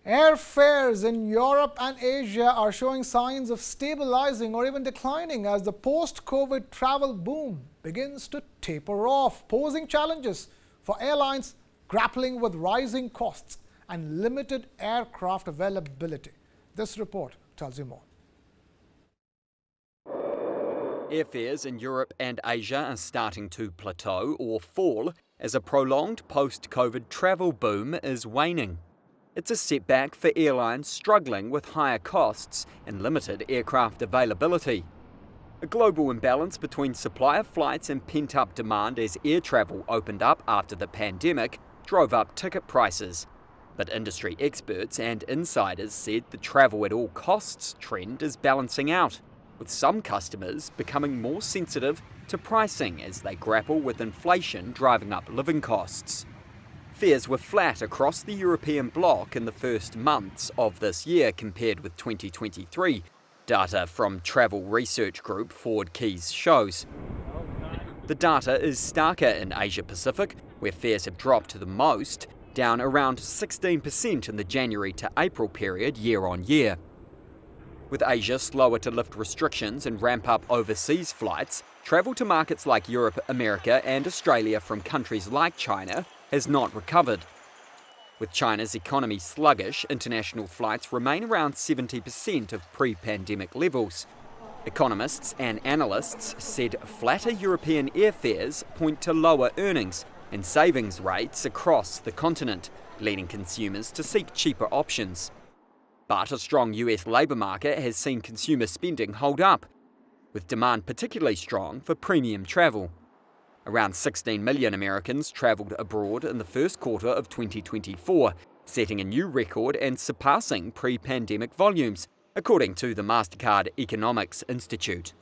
Airfares in Europe and Asia are showing signs of stabilizing or even declining as the post-COVID travel boom begins to taper off, posing challenges for airlines grappling with rising costs and limited aircraft availability. This report tells you more. Airfares in Europe and Asia are starting to plateau or fall as a prolonged post-COVID travel boom is waning. It's a setback for airlines struggling with higher costs and limited aircraft availability. A global imbalance between supply of flights and pent-up demand as air travel opened up after the pandemic drove up ticket prices. But industry experts and insiders said the travel at all costs trend is balancing out, with some customers becoming more sensitive to pricing as they grapple with inflation driving up living costs. Fares were flat across the European bloc in the first months of this year compared with 2023, data from travel research group Forward Keys shows. The data is starker in Asia Pacific, where fares have dropped the most, down around 16% in the January to April period year on year. With Asia slower to lift restrictions and ramp up overseas flights, travel to markets like Europe, America and Australia from countries like China has not recovered. With China's economy sluggish, international flights remain around 70% of pre-pandemic levels. Economists and analysts said flatter European airfares point to lower earnings and savings rates across the continent, leading consumers to seek cheaper options. But a strong US labour market has seen consumer spending hold up, with demand particularly strong for premium travel. Around 16 million Americans travelled abroad in the first quarter of 2024, setting a new record and surpassing pre-pandemic volumes, according to the Mastercard Economics Institute.